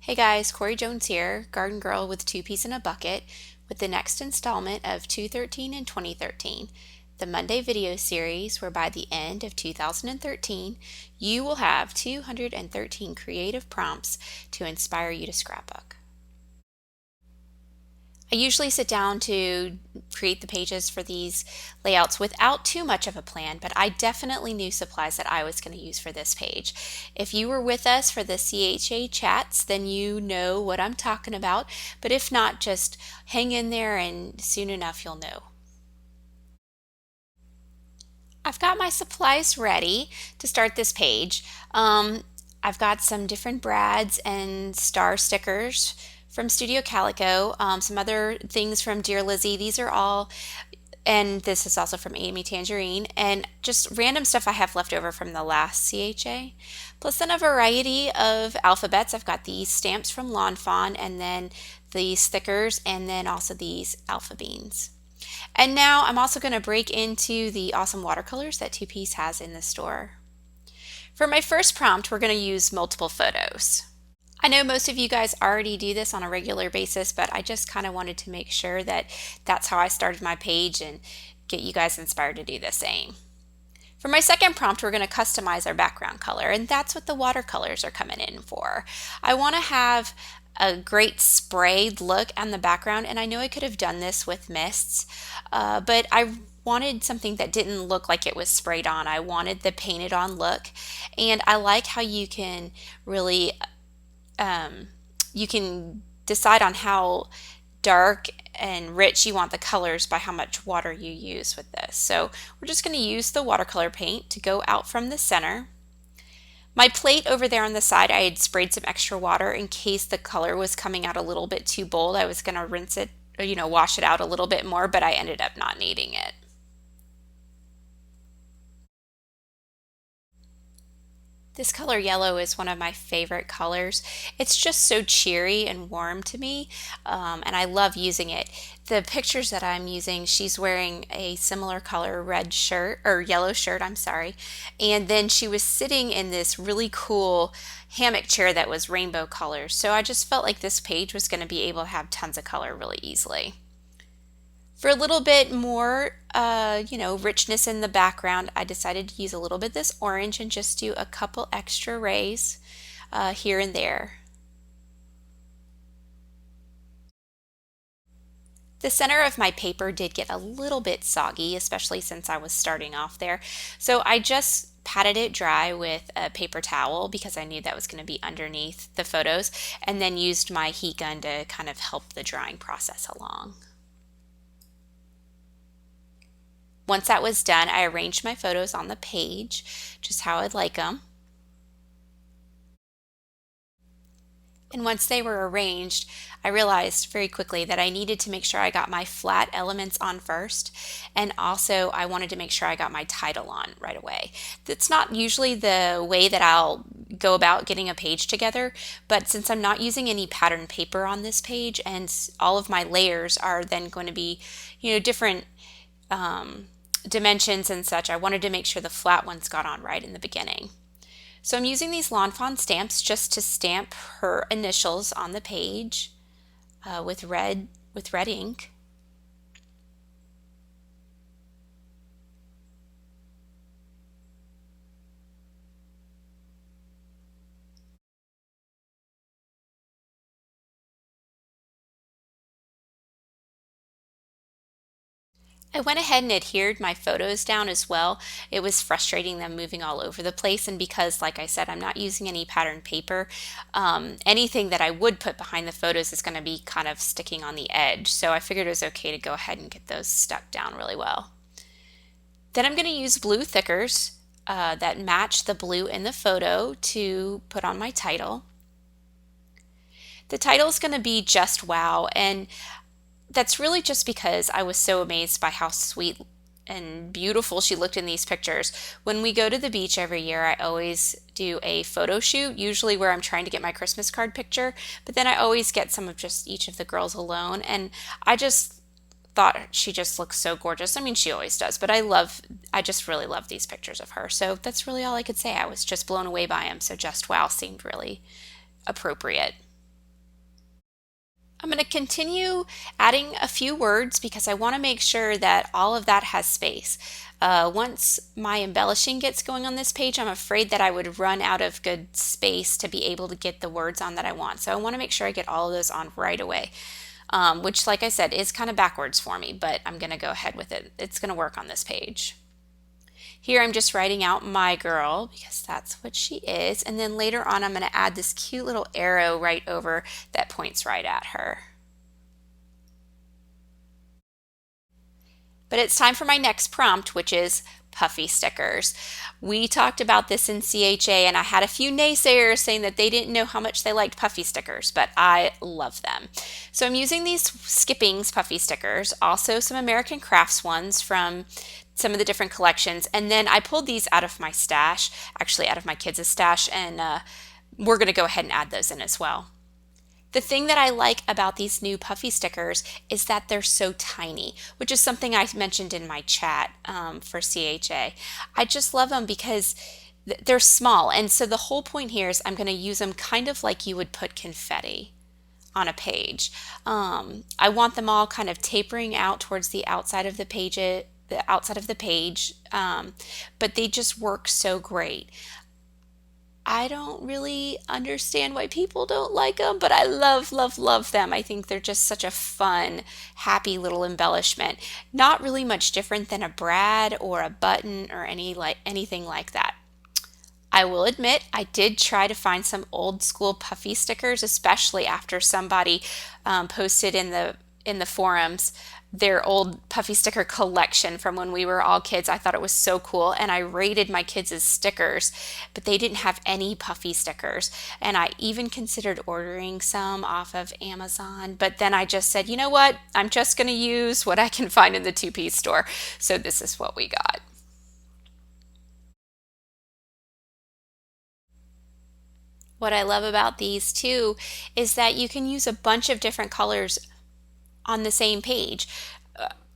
Hey guys, Corrie Jones here, Garden Girl with Two Peas in a Bucket, with the next installment of 213 and 2013, the Monday video series where by the end of 2013 you will have 213 creative prompts to inspire you to scrapbook. I usually sit down to create the pages for these layouts without too much of a plan, but I definitely knew supplies that I was going to use for this page. If you were with us for the CHA chats, then you know what I'm talking about, but if not, just hang in there and soon enough you'll know. I've got my supplies ready to start this page. I've got some different brads and star stickers from Studio Calico, some other things from Dear Lizzie. These are all, and this is also from Amy Tangerine, and just random stuff I have left over from the last CHA. Plus then a variety of alphabets. I've got these stamps from Lawn Fawn, and then these stickers, and then also these alpha beans. And now I'm also going to break into the awesome watercolors that Two Piece has in the store. For my first prompt, we're going to use multiple photos. I know most of you guys already do this on a regular basis, but I just kind of wanted to make sure that that's how I started my page and get you guys inspired to do the same. For my second prompt, we're going to customize our background color, and that's what the watercolors are coming in for. I want to have a great sprayed look on the background, and I know I could have done this with mists, but I wanted something that didn't look like it was sprayed on. I wanted the painted on look, and I like how you can really you can decide on how dark and rich you want the colors by how much water you use with this. So we're just going to use the watercolor paint to go out from the center. My plate over there on the side, I had sprayed some extra water in case the color was coming out a little bit too bold. I was going to rinse it, wash it out a little bit more, but I ended up not needing it. This color yellow is one of my favorite colors. It's just so cheery and warm to me, and I love using it. The pictures that I'm using, she's wearing a similar color red shirt, or yellow shirt, I'm sorry, and then she was sitting in this really cool hammock chair that was rainbow colors. So I just felt like this page was going to be able to have tons of color really easily. For a little bit more, richness in the background, I decided to use a little bit of this orange and just do a couple extra rays here and there. The center of my paper did get a little bit soggy, especially since I was starting off there. So I just patted it dry with a paper towel because I knew that was going to be underneath the photos, and then used my heat gun to kind of help the drying process along. Once that was done, I arranged my photos on the page, just how I'd like them. And once they were arranged, I realized very quickly that I needed to make sure I got my flat elements on first, and also I wanted to make sure I got my title on right away. That's not usually the way that I'll go about getting a page together, but since I'm not using any pattern paper on this page and all of my layers are then going to be, different dimensions and such, I wanted to make sure the flat ones got on right in the beginning. So I'm using these Lawn Fawn stamps just to stamp her initials on the page with red ink. I went ahead and adhered my photos down as well. It was frustrating them moving all over the place, and because, like I said, I'm not using any pattern paper, anything that I would put behind the photos is going to be kind of sticking on the edge. So I figured it was okay to go ahead and get those stuck down really well. Then I'm going to use blue thickers that match the blue in the photo to put on my title. The title is going to be Just Wow, and that's really just because I was so amazed by how sweet and beautiful she looked in these pictures. When we go to the beach every year, I always do a photo shoot, usually where I'm trying to get my Christmas card picture, but then I always get some of just each of the girls alone, and I just thought she just looks so gorgeous. I mean, she always does, but I just really love these pictures of her. So that's really all I could say. I was just blown away by them, so Just Wow seemed really appropriate. I'm going to continue adding a few words because I want to make sure that all of that has space. Once my embellishing gets going on this page, I'm afraid that I would run out of good space to be able to get the words on that I want. So I want to make sure I get all of those on right away, which, like I said, is kind of backwards for me, but I'm going to go ahead with it. It's going to work on this page. Here I'm just writing out my girl because that's what she is, and then later on I'm going to add this cute little arrow right over that points right at her. But it's time for my next prompt, which is puffy stickers. We talked about this in CHA, and I had a few naysayers saying that they didn't know how much they liked puffy stickers, but I love them. So I'm using these Skippings puffy stickers, also some American Crafts ones from some of the different collections, and then I pulled these out of my stash, actually out of my kids' stash, and we're going to go ahead and add those in as well. The thing that I like about these new puffy stickers is that they're so tiny, which is something I mentioned in my chat for CHA. I just love them because they're small, and so the whole point here is I'm going to use them kind of like you would put confetti on a page. I want them all kind of tapering out towards the outside of the page, but they just work so great. I don't really understand why people don't like them, but I love, love, love them. I think they're just such a fun, happy little embellishment. Not really much different than a brad or a button or anything like that. I will admit I did try to find some old school puffy stickers, especially after somebody posted in the forums their old puffy sticker collection from when we were all kids. I thought it was so cool, and I rated my kids' stickers, but they didn't have any puffy stickers, and I even considered ordering some off of Amazon, but then I just said, you know what, I'm just going to use what I can find in the two-piece store. So this is what we got. What I love about these too is that you can use a bunch of different colors on the same page.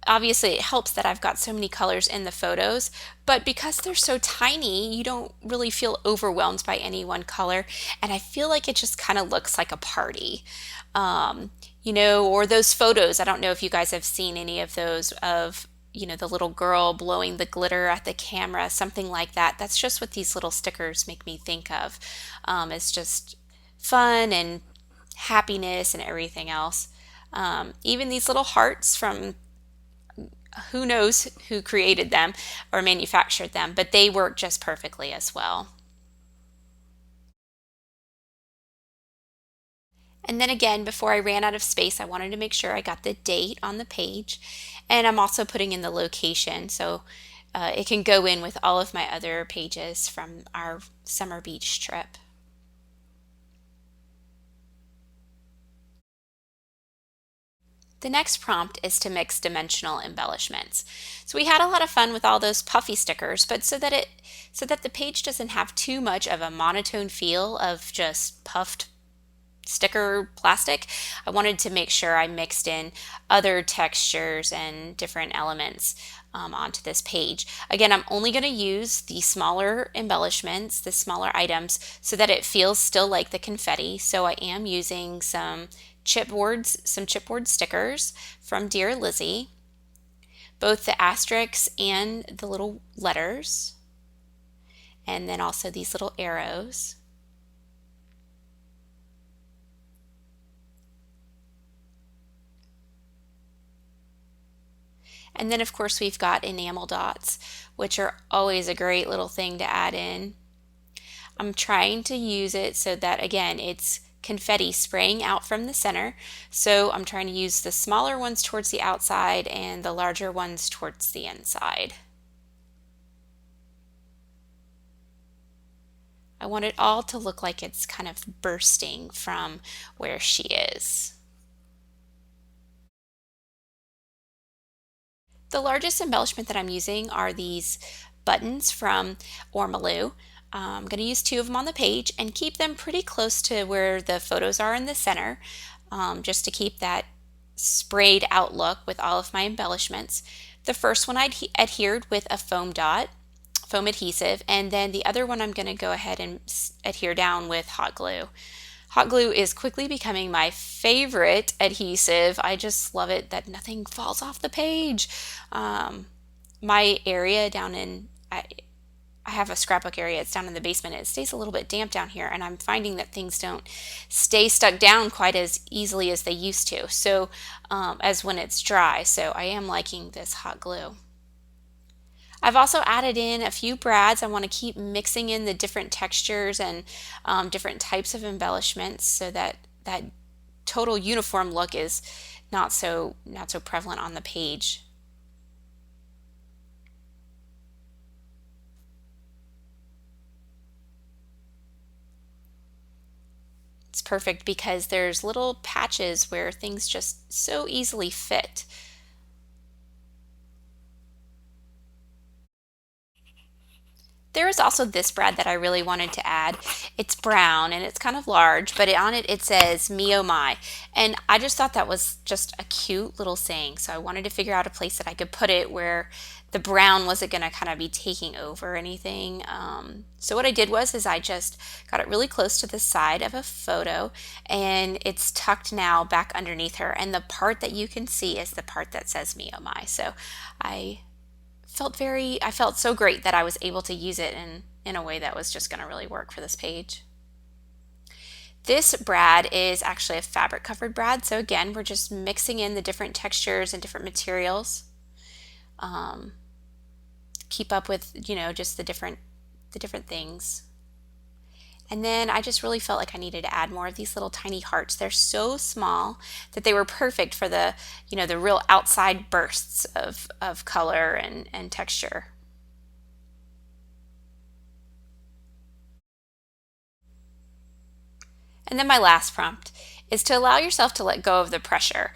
Obviously, it helps that I've got so many colors in the photos, but because they're so tiny, you don't really feel overwhelmed by any one color, and I feel like it just kind of looks like a party. Or those photos, I don't know if you guys have seen any of those of, the little girl blowing the glitter at the camera, something like that. That's just what these little stickers make me think of. It's just fun and happiness and everything else. Even these little hearts from who knows who created them or manufactured them, but they work just perfectly as well. And then again, before I ran out of space, I wanted to make sure I got the date on the page, and I'm also putting in the location so it can go in with all of my other pages from our summer beach trip. The next prompt is to mix dimensional embellishments. So we had a lot of fun with all those puffy stickers, but so that the page doesn't have too much of a monotone feel of just puffed sticker plastic, I wanted to make sure I mixed in other textures and different elements onto this page. Again, I'm only going to use the smaller embellishments, the smaller items, so that it feels still like the confetti. So I am using some chipboard stickers from Dear Lizzie, both the asterisks and the little letters, and then also these little arrows. And then of course we've got enamel dots, which are always a great little thing to add in. I'm trying to use it so that, again, it's confetti spraying out from the center. So I'm trying to use the smaller ones towards the outside and the larger ones towards the inside. I want it all to look like it's kind of bursting from where she is. The largest embellishment that I'm using are these buttons from Ormaloo. I'm going to use 2 of them on the page and keep them pretty close to where the photos are in the center, just to keep that sprayed out look with all of my embellishments. The first one I'd adhered with a foam adhesive, and then the other one I'm going to go ahead and adhere down with hot glue. Hot glue is quickly becoming my favorite adhesive. I just love it that nothing falls off the page. Um, my area down in, I have a scrapbook area. It's down in the basement. It stays a little bit damp down here, and I'm finding that things don't stay stuck down quite as easily as they used to. So, as when it's dry. So I am liking this hot glue. I've also added in a few brads. I want to keep mixing in the different textures and different types of embellishments so that that total uniform look is not so prevalent on the page. It's perfect because there's little patches where things just so easily fit. There is also this brad that I really wanted to add. It's brown and it's kind of large, but on it it says "Me oh my," and I just thought that was just a cute little saying. So I wanted to figure out a place that I could put it where the brown wasn't going to kind of be taking over anything. So what I did was is I just got it really close to the side of a photo, and it's tucked now back underneath her. And the part that you can see is the part that says "Me oh my." So I I felt so great that I was able to use it in a way that was just going to really work for this page. This brad is actually a fabric covered brad. So again, we're just mixing in the different textures and different materials. Um, Keep up with, just the different things. And then I just really felt like I needed to add more of these little tiny hearts. They're so small that they were perfect for the real outside bursts of color and texture. And then my last prompt is to allow yourself to let go of the pressure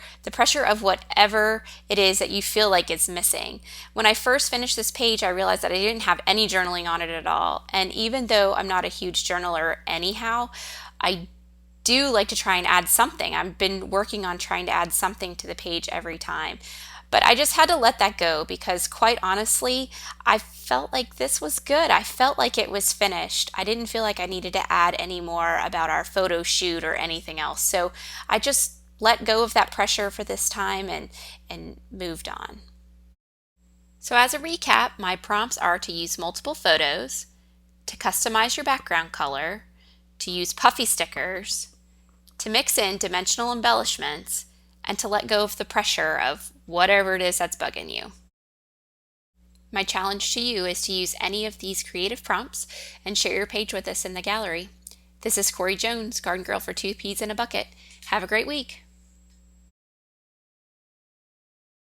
of whatever it is that you feel like is missing. When I first finished this page, I realized that I didn't have any journaling on it at all. And even though I'm not a huge journaler anyhow, I do like to try and add something. I've been working on trying to add something to the page every time. But I just had to let that go because, quite honestly, I felt like this was good. I felt like it was finished. I didn't feel like I needed to add any more about our photo shoot or anything else. So I just let go of that pressure for this time and moved on. So, as a recap, my prompts are to use multiple photos, to customize your background color, to use puffy stickers, to mix in dimensional embellishments, and to let go of the pressure of whatever it is that's bugging you. My challenge to you is to use any of these creative prompts and share your page with us in the gallery. This is Corrie Jones, Garden Girl for Two Peas in a Bucket. Have a great week.